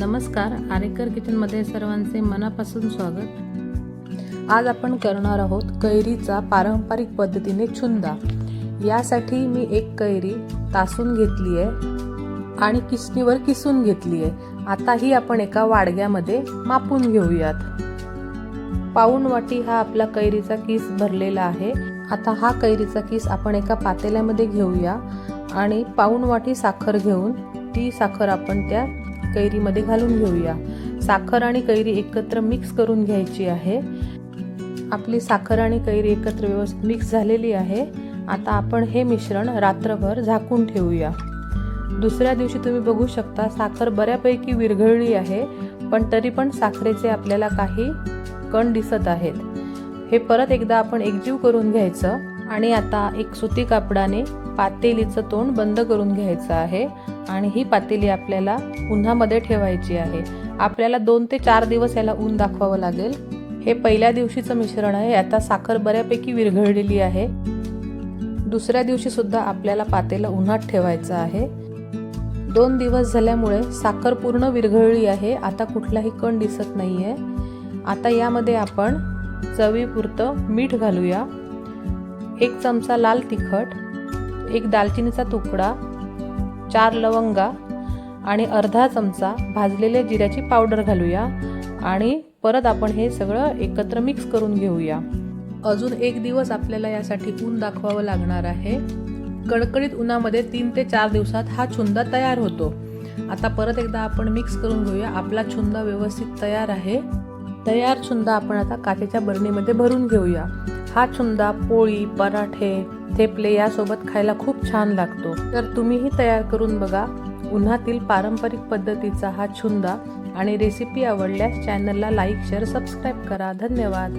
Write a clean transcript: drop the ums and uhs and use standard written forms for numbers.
नमस्कार, आरेकर किचनमध्ये सर्वांचे मनापासून स्वागत। आज आपण करणार आहोत कैरीचा पारंपरिक पद्धतीने चुंदा। यासाठी मी एक कैरी तासून घेतली आहे आणि किसणीवर किसून घेतली आहे। आता ही आपण एका वाडग्यामध्ये मापून घेऊयात। पाऊण वाटी हा आपला कैरीचा किस भरलेला आहे। आता हा कैरीचा किस आपण एका पातेल्यामध्ये घेऊया आणि पाऊण वाटी साखर घेऊन ती साखर आपण त्या कैरीमध्ये घालून घेऊया। साखर आणि कैरी एकत्र मिक्स करून घ्यायची आहे। आपली साखर आणि कैरी एकत्र व्यवस्थित मिक्स झालेली आहे। आता आपण हे मिश्रण रात्रभर झाकून ठेवूया। दुसऱ्या दिवशी तुम्ही बघू शकता साखर बऱ्यापैकी विरघळली आहे, पण तरी पण साखरेचे आपल्याला काही कण दिसत आहेत। हे परत एकदा आपण एकजीव करून घ्यायचं आणि आता एक सुती कापडाने पातेलीचं तोंड बंद करून घ्यायचं आहे आणि ही पातेली आपल्याला उन्हामध्ये ठेवायची आहे। आपल्याला 2 ते 4 दिवस याला ऊन दाखवावं लागेल। हे पहिल्या दिवशीचं मिश्रण आहे। आता साखर बऱ्यापैकी विरघळलेली आहे। दुसऱ्या दिवशी सुद्धा आपल्याला पातेलं उन्हात ठेवायचं आहे। 2 दिवस झाल्यामुळे साखर पूर्ण विरघळली आहे। आता कुठलाही कण दिसत नाहीये। आता यामध्ये आपण चवीपुरतं मीठ घालूया, 1 चमचा लाल तिखट, 1 दालचिनीचा तुकडा, 4 लवंगा आणि अर्धा चमचा भाजलेल्या जिऱ्याची पावडर घालूया आणि परत आपण हे सगळं एकत्र मिक्स करून घेऊया। अजून 1 दिवस आपल्याला यासाठी ऊन दाखवावं लागणार आहे। कडकडीत उन्हामध्ये 3 ते 4 दिवसात हा चुंदा तयार होतो। आता परत एकदा आपण मिक्स करून घेऊया। आपला चुंदा व्यवस्थित तयार आहे। तयार चुंदा आपण आता काचेच्या बरणीमध्ये भरून घेऊया। हा चुंदा पोळी, पराठे, थेपले यासोबत खायला खूप छान लागतो। तर तुम्हीही तयार करून बघा। उन्हातील पारंपरिक पद्धतीचा हा चुंदा आणि रेसिपी आवडल्यास चॅनलला लाईक, शेअर, सबस्क्राईब करा। धन्यवाद।